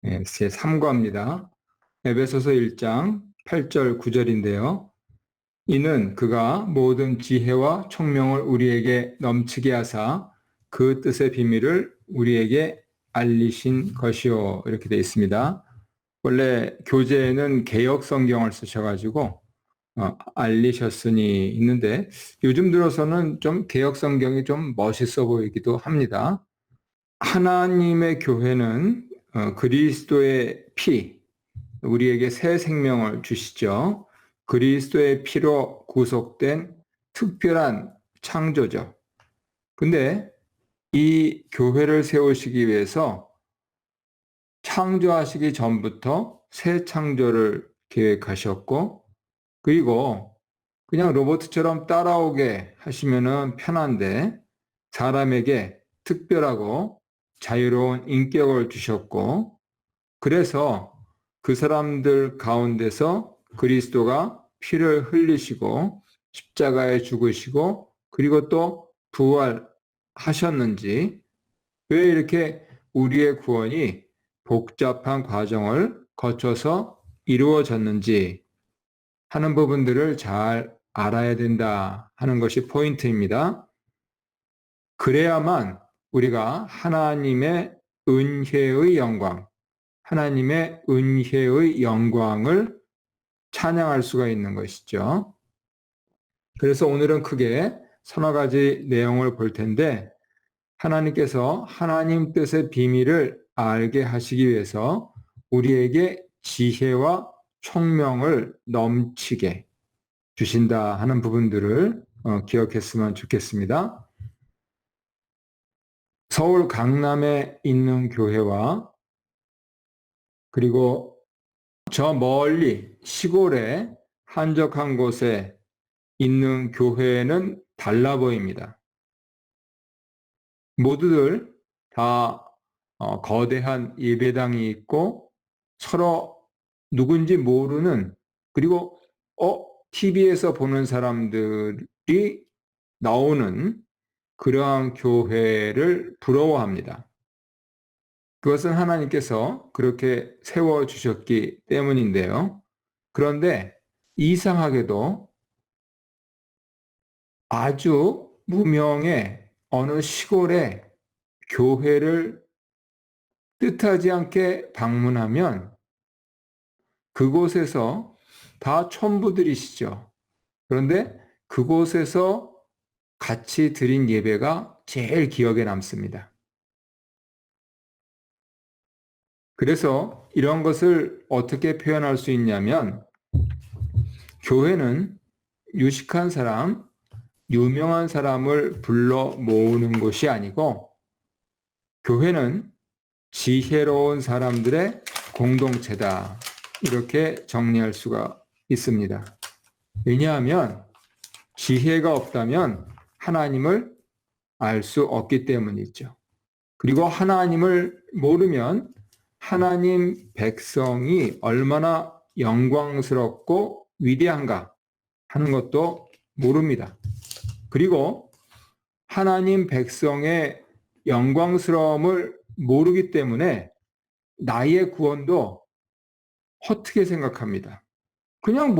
제 3과입니다. 에베소서 1장 8절 9절인데요. 이는 그가 모든 지혜와 총명을 우리에게 넘치게 하사 그 뜻의 비밀을 우리에게 알리신 것이요. 이렇게 되어 있습니다. 원래 교재에는 개역 성경을 쓰셔가지고 알리셨으니 있는데 요즘 들어서는 좀 개역 성경이 좀 멋있어 보이기도 합니다. 하나님의 교회는 그리스도의 피, 우리에게 새 생명을 주시죠. 그리스도의 피로 구속된 특별한 창조죠. 근데 이 교회를 세우시기 위해서 창조하시기 전부터 새 창조를 계획하셨고, 그리고 그냥 로봇처럼 따라오게 하시면은 편한데 사람에게 특별하고 자유로운 인격을 주셨고, 그래서 그 사람들 가운데서 그리스도가 피를 흘리시고 십자가에 죽으시고 그리고 또 부활하셨는지, 왜 이렇게 우리의 구원이 복잡한 과정을 거쳐서 이루어졌는지 하는 부분들을 잘 알아야 된다 하는 것이 포인트입니다. 그래야만 우리가 하나님의 은혜의 영광, 하나님의 은혜의 영광을 찬양할 수가 있는 것이죠. 그래서 오늘은 크게 서너 가지 내용을 볼 텐데, 하나님께서 하나님 뜻의 비밀을 알게 하시기 위해서 우리에게 지혜와 총명을 넘치게 주신다 하는 부분들을 기억했으면 좋겠습니다. 서울 강남에 있는 교회와 그리고 저 멀리 시골에 한적한 곳에 있는 교회는 달라 보입니다. 모두들 다 거대한 예배당이 있고 서로 누군지 모르는, 그리고 TV에서 보는 사람들이 나오는 그러한 교회를 부러워합니다. 그것은 하나님께서 그렇게 세워주셨기 때문인데요. 그런데 이상하게도 아주 무명의 어느 시골의 교회를 뜻하지 않게 방문하면 그곳에서 다 천부들이시죠. 그런데 그곳에서 같이 드린 예배가 제일 기억에 남습니다. 그래서 이런 것을 어떻게 표현할 수 있냐면, 교회는 유식한 사람, 유명한 사람을 불러 모으는 곳이 아니고, 교회는 지혜로운 사람들의 공동체다. 이렇게 정리할 수가 있습니다. 왜냐하면 지혜가 없다면 하나님을 알 수 없기 때문이죠. 그리고 하나님을 모르면 하나님 백성이 얼마나 영광스럽고 위대한가 하는 것도 모릅니다. 그리고 하나님 백성의 영광스러움을 모르기 때문에 나의 구원도 허투게 생각합니다. 그냥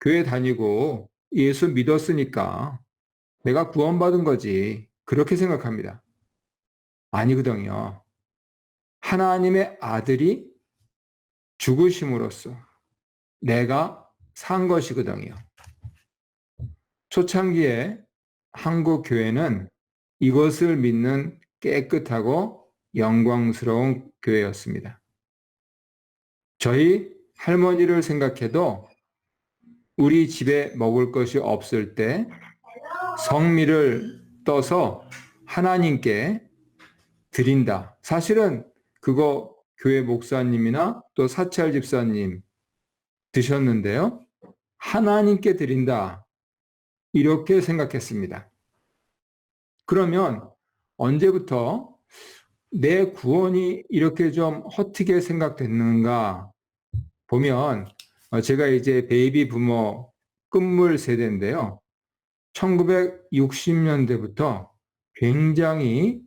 교회 다니고 예수 믿었으니까 내가 구원받은 거지, 그렇게 생각합니다. 아니거든요. 하나님의 아들이 죽으심으로써 내가 산 것이거든요. 초창기에 한국 교회는 이것을 믿는 깨끗하고 영광스러운 교회였습니다. 저희 할머니를 생각해도 우리 집에 먹을 것이 없을 때 성미를 떠서 하나님께 드린다. 사실은 그거 교회 목사님이나 또 사찰 집사님 드셨는데요. 하나님께 드린다. 이렇게 생각했습니다. 그러면 언제부터 내 구원이 이렇게 좀 허투게 생각됐는가 보면, 제가 이제 베이비 부모 끝물 세대인데요. 1960년대부터 굉장히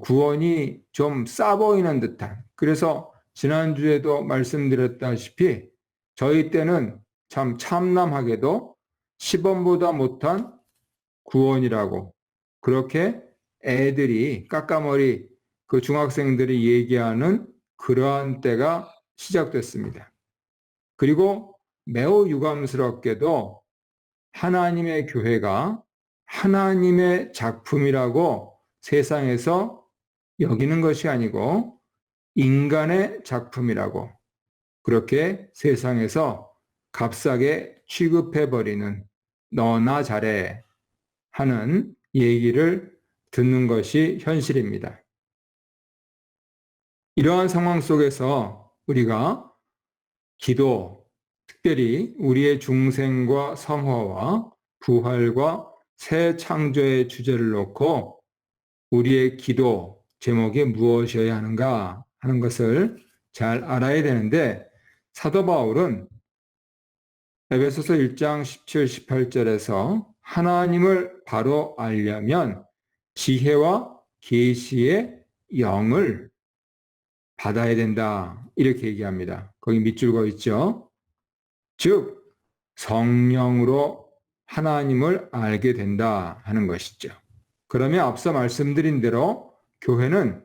구원이 좀 싸 보이는 듯한, 그래서 지난주에도 말씀드렸다시피 저희 때는 참 참남하게도 10원보다 못한 구원이라고 그렇게 애들이 깎아머리 그 중학생들이 얘기하는 그러한 때가 시작됐습니다. 그리고 매우 유감스럽게도 하나님의 교회가 하나님의 작품이라고 세상에서 여기는 것이 아니고 인간의 작품이라고 그렇게 세상에서 값싸게 취급해버리는 너나 잘해 하는 얘기를 듣는 것이 현실입니다. 이러한 상황 속에서 우리가 기도, 특별히 우리의 중생과 성화와 부활과 새 창조의 주제를 놓고 우리의 기도 제목이 무엇이어야 하는가 하는 것을 잘 알아야 되는데 사도 바울은 에베소서 1장 17, 18절에서 하나님을 바로 알려면 지혜와 계시의 영을 받아야 된다. 이렇게 얘기합니다. 거기 밑줄 그어 있죠. 즉 성령으로 하나님을 알게 된다 하는 것이죠. 그러면 앞서 말씀드린 대로 교회는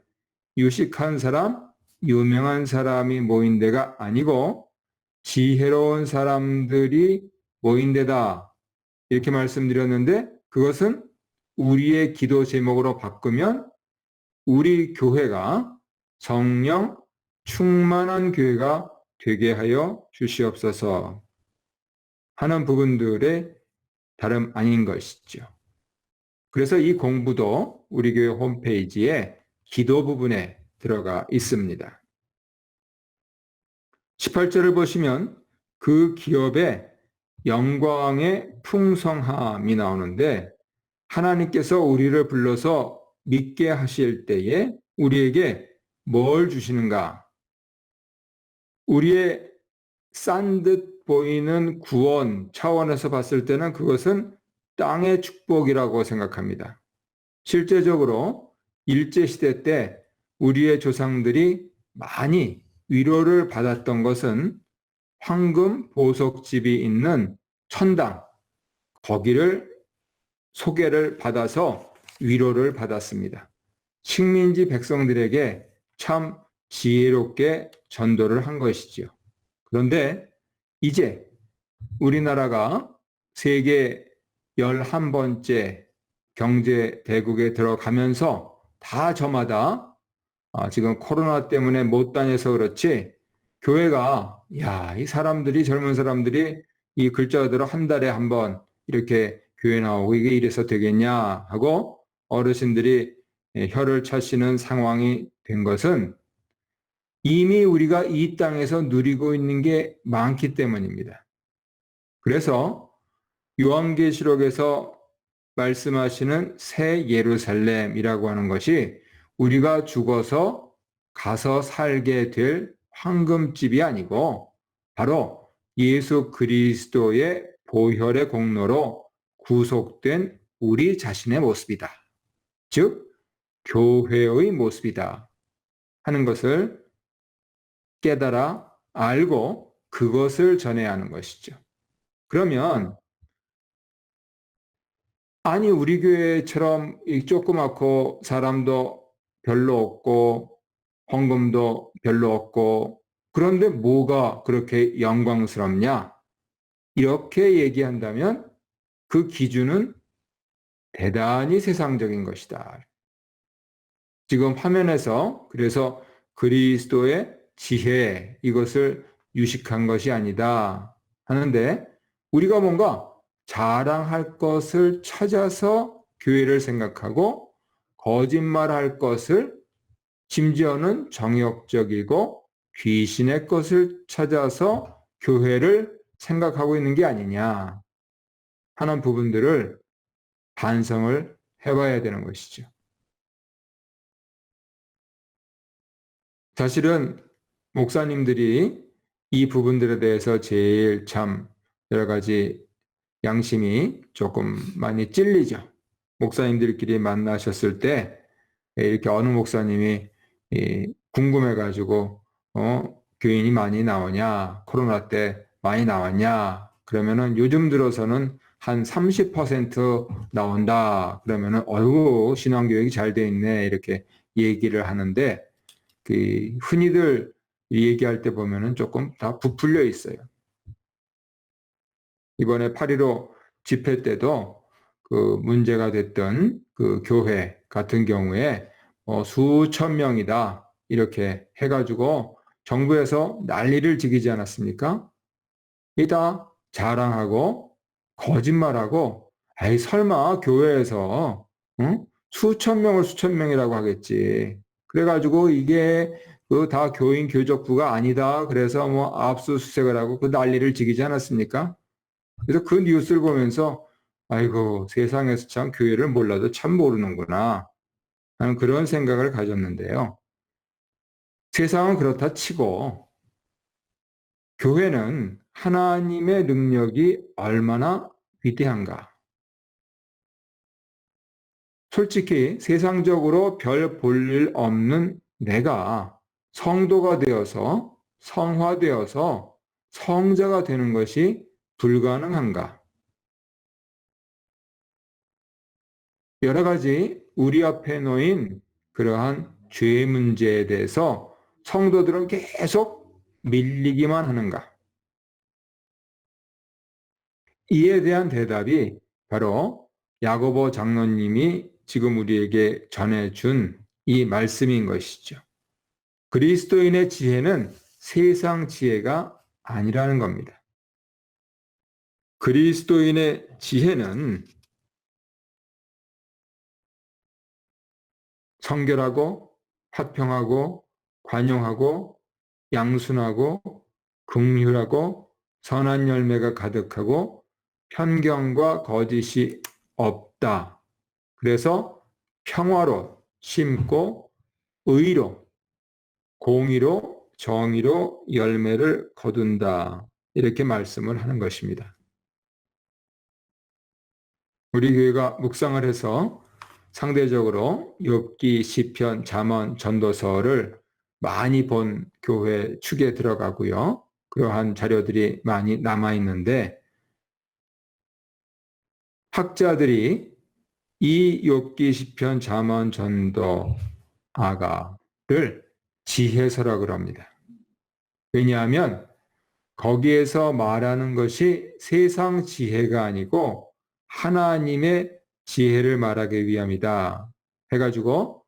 유식한 사람, 유명한 사람이 모인 데가 아니고 지혜로운 사람들이 모인 데다. 이렇게 말씀드렸는데 그것은 우리의 기도 제목으로 바꾸면 우리 교회가 성령 충만한 교회가 되게 하여 주시옵소서 하는 부분들의 다름 아닌 것이죠. 그래서 이 공부도 우리 교회 홈페이지에 기도 부분에 들어가 있습니다. 18절을 보시면 그 기업의 영광의 풍성함이 나오는데 하나님께서 우리를 불러서 믿게 하실 때에 우리에게 뭘 주시는가? 우리의 싼 듯 보이는 구원 차원에서 봤을 때는 그것은 땅의 축복이라고 생각합니다. 실제적으로 일제시대 때 우리의 조상들이 많이 위로를 받았던 것은 황금 보석집이 있는 천당, 거기를 소개를 받아서 위로를 받았습니다. 식민지 백성들에게 참 지혜롭게 전도를 한 것이지요. 그런데 이제 우리나라가 세계 11번째 경제대국에 들어가면서 다 저마다 지금 코로나 때문에 못 다녀서 그렇지 교회가 이 사람들이 젊은 사람들이 이 글자 그대로 한 달에 한 번 이렇게 교회 나오고 이게 이래서 되겠냐 하고 어르신들이 혀를 차시는 상황이 된 것은 이미 우리가 이 땅에서 누리고 있는 게 많기 때문입니다. 그래서 요한계시록에서 말씀하시는 새 예루살렘이라고 하는 것이 우리가 죽어서 가서 살게 될 황금집이 아니고 바로 예수 그리스도의 보혈의 공로로 구속된 우리 자신의 모습이다. 즉 교회의 모습이다 하는 것을 깨달아 알고 그것을 전해야 하는 것이죠. 그러면 아니 우리 교회처럼 조그맣고 사람도 별로 없고 헌금도 별로 없고 그런데 뭐가 그렇게 영광스럽냐? 이렇게 얘기한다면 그 기준은 대단히 세상적인 것이다. 지금 화면에서 그래서 그리스도의 지혜 이것을 유식한 것이 아니다 하는데 우리가 뭔가 자랑할 것을 찾아서 교회를 생각하고 거짓말할 것을 심지어는 정욕적이고 귀신의 것을 찾아서 교회를 생각하고 있는 게 아니냐 하는 부분들을 반성을 해봐야 되는 것이죠. 사실은 목사님들이 이 부분들에 대해서 제일 참 여러 가지 양심이 조금 많이 찔리죠. 목사님들끼리 만나셨을 때 이렇게 어느 목사님이 궁금해가지고 교인이 많이 나오냐? 코로나 때 많이 나왔냐? 그러면은 요즘 들어서는 한 30% 나온다. 그러면은 어이구 신앙교육이 잘 돼 있네. 이렇게 얘기를 하는데 그 흔히들 얘기할 때 보면은 조금 다 부풀려 있어요. 이번에 8.15 집회 때도 그 문제가 됐던 그 교회 같은 경우에 수천 명이다 이렇게 해가지고 정부에서 난리를 지기지 않았습니까? 이다 자랑하고 거짓말하고 에이 설마 교회에서 응? 수천 명이라고 하겠지. 그래가지고 이게 그 다 교인 교적부가 아니다. 그래서 뭐 압수수색을 하고 그 난리를 지기지 않았습니까? 그래서 그 뉴스를 보면서 아이고 세상에서 참 교회를 몰라도 참 모르는구나 하는 그런 생각을 가졌는데요. 세상은 그렇다 치고 교회는 하나님의 능력이 얼마나 위대한가. 솔직히 세상적으로 별 볼 일 없는 내가 성도가 되어서 성화되어서 성자가 되는 것이 불가능한가? 여러 가지 우리 앞에 놓인 그러한 죄 문제에 대해서 성도들은 계속 밀리기만 하는가? 이에 대한 대답이 바로 야고보 장로님이 지금 우리에게 전해준 이 말씀인 것이죠. 그리스도인의 지혜는 세상 지혜가 아니라는 겁니다. 그리스도인의 지혜는 성결하고 화평하고 관용하고 양순하고 긍휼하고 선한 열매가 가득하고 편견과 거짓이 없다. 그래서 평화로 심고 의로 공의로 정의로 열매를 거둔다. 이렇게 말씀을 하는 것입니다. 우리 교회가 묵상을 해서 상대적으로 욥기, 시편, 잠언, 전도서를 많이 본 교회 축에 들어가고요. 그러한 자료들이 많이 남아 있는데 학자들이 이 욥기, 시편, 잠언, 전도, 아가를 지혜서라고 합니다. 왜냐하면 거기에서 말하는 것이 세상 지혜가 아니고 하나님의 지혜를 말하기 위함이다. 해가지고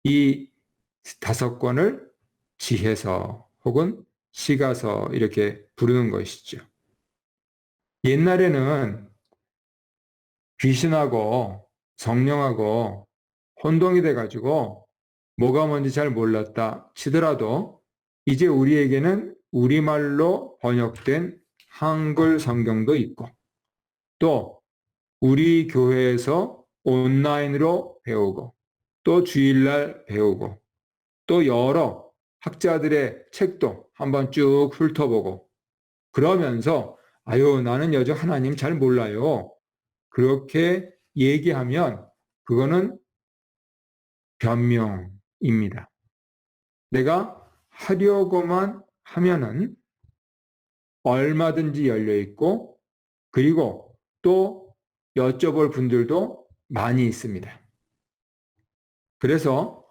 이 5권을 지혜서 혹은 시가서 이렇게 부르는 것이죠. 옛날에는 귀신하고 성령하고 혼동이 돼가지고 뭐가 뭔지 잘 몰랐다 치더라도 이제 우리에게는 우리말로 번역된 한글 성경도 있고 또 우리 교회에서 온라인으로 배우고 또 주일날 배우고 또 여러 학자들의 책도 한번 쭉 훑어보고 그러면서 아유 나는 여전 하나님 잘 몰라요. 그렇게 얘기하면 그거는 변명입니다. 내가 하려고만 하면은 얼마든지 열려 있고 그리고 또 여쭤볼 분들도 많이 있습니다. 그래서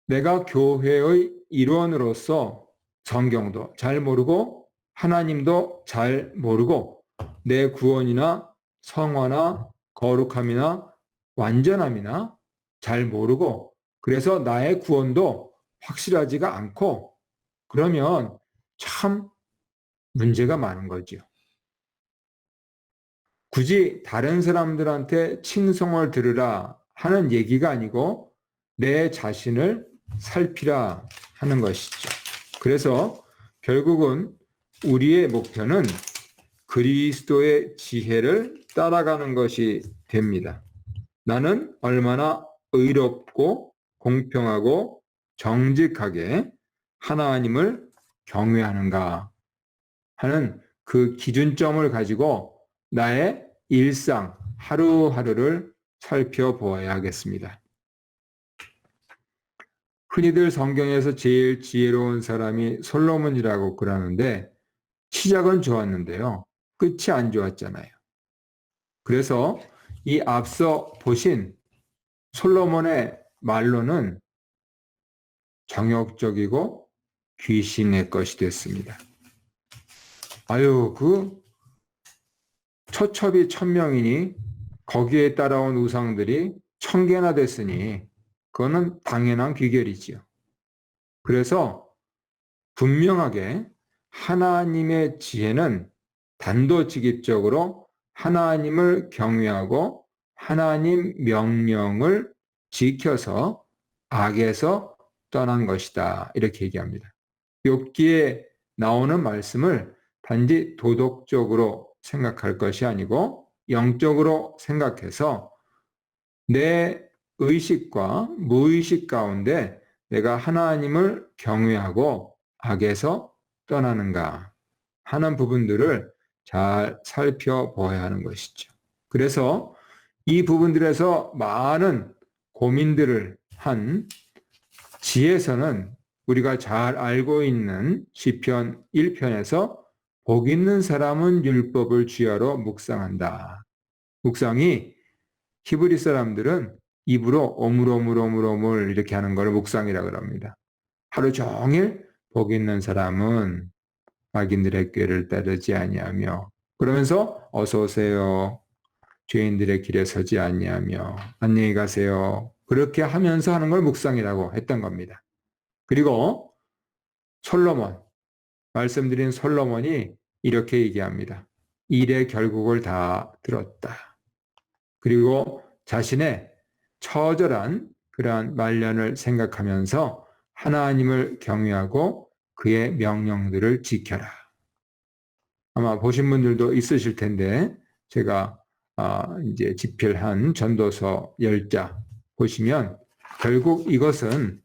내가 교회의 일원으로서 성경도 잘 모르고 하나님도 잘 모르고 내 구원이나 성화나 거룩함이나 완전함이나 잘 모르고 그래서 나의 구원도 확실하지가 않고 그러면 참 문제가 많은 거죠. 굳이 다른 사람들한테 칭송을 들으라 하는 얘기가 아니고 내 자신을 살피라 하는 것이죠. 그래서 결국은 우리의 목표는 그리스도의 지혜를 따라가는 것이 됩니다. 나는 얼마나 의롭고 공평하고 정직하게 하나님을 경외하는가 하는 그 기준점을 가지고 나의 일상 하루하루를 살펴보아야 하겠습니다. 흔히들 성경에서 제일 지혜로운 사람이 솔로몬이라고 그러는데 시작은 좋았는데요. 끝이 안 좋았잖아요. 그래서 이 앞서 보신 솔로몬의 말로는 정욕적이고 귀신의 것이 됐습니다. 아유, 그 처첩이 1000명이니 거기에 따라온 우상들이 1000개나 됐으니 그거는 당연한 귀결이지요. 그래서 분명하게 하나님의 지혜는 단도직입적으로 하나님을 경외하고 하나님 명령을 지켜서 악에서 떠난 것이다. 이렇게 얘기합니다. 욥기에 나오는 말씀을 단지 도덕적으로 생각할 것이 아니고 영적으로 생각해서 내 의식과 무의식 가운데 내가 하나님을 경외하고 악에서 떠나는가 하는 부분들을 잘 살펴보아야 하는 것이죠. 그래서 이 부분들에서 많은 고민들을 한 지혜서는 우리가 잘 알고 있는 시편 1편에서 복 있는 사람은 율법을 주야로 묵상한다. 묵상이 히브리 사람들은 입으로 오물오물오물오물 이렇게 하는 걸 묵상이라고 합니다. 하루 종일 복 있는 사람은 악인들의 꾀를 따르지 아니하며 그러면서 어서 오세요. 죄인들의 길에 서지 아니하며 안녕히 가세요. 그렇게 하면서 하는 걸 묵상이라고 했던 겁니다. 그리고 솔로몬, 말씀드린 솔로몬이 이렇게 얘기합니다. 일의 결국을 다 들었다. 그리고 자신의 처절한 그러한 말년을 생각하면서 하나님을 경외하고 그의 명령들을 지켜라. 아마 보신 분들도 있으실 텐데 제가 이제 집필한 전도서 10자 보시면 결국 이것은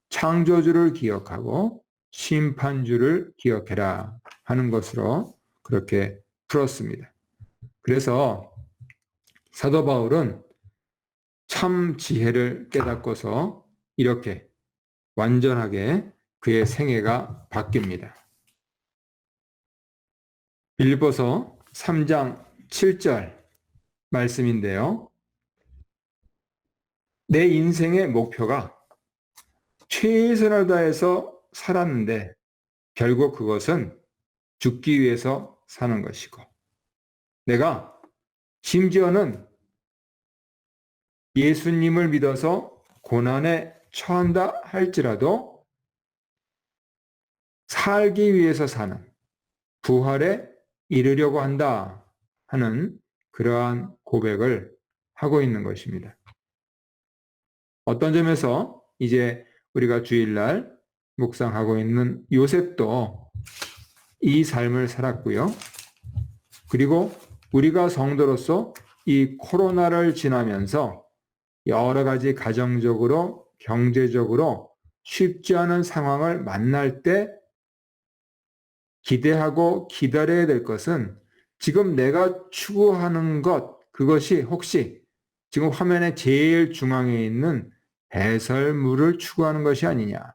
창조주를 기억하고 심판주를 기억해라 하는 것으로 그렇게 풀었습니다. 그래서 사도 바울은 참 지혜를 깨닫고서 이렇게 완전하게 그의 생애가 바뀝니다. 빌립보서 3장 7절 말씀인데요. 내 인생의 목표가 최선을 다해서 살았는데 결국 그것은 죽기 위해서 사는 것이고 내가 심지어는 예수님을 믿어서 고난에 처한다 할지라도 살기 위해서 사는 부활에 이르려고 한다 하는 그러한 고백을 하고 있는 것입니다. 어떤 점에서 이제 우리가 주일날 묵상하고 있는 요셉도 이 삶을 살았고요. 그리고 우리가 성도로서 이 코로나를 지나면서 여러 가지 가정적으로 경제적으로 쉽지 않은 상황을 만날 때 기대하고 기다려야 될 것은 지금 내가 추구하는 것, 그것이 혹시 지금 화면의 제일 중앙에 있는 배설물을 추구하는 것이 아니냐.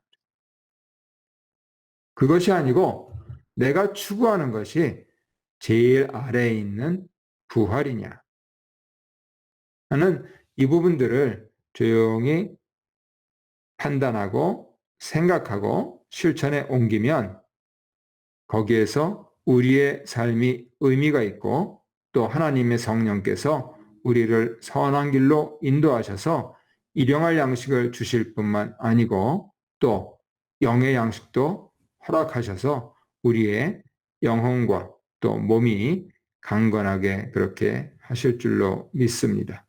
그것이 아니고 내가 추구하는 것이 제일 아래에 있는 부활이냐 하는 이 부분들을 조용히 판단하고 생각하고 실천에 옮기면 거기에서 우리의 삶이 의미가 있고 또 하나님의 성령께서 우리를 선한 길로 인도하셔서 일용할 양식을 주실 뿐만 아니고 또 영의 양식도 허락하셔서 우리의 영혼과 또 몸이 강건하게 그렇게 하실 줄로 믿습니다.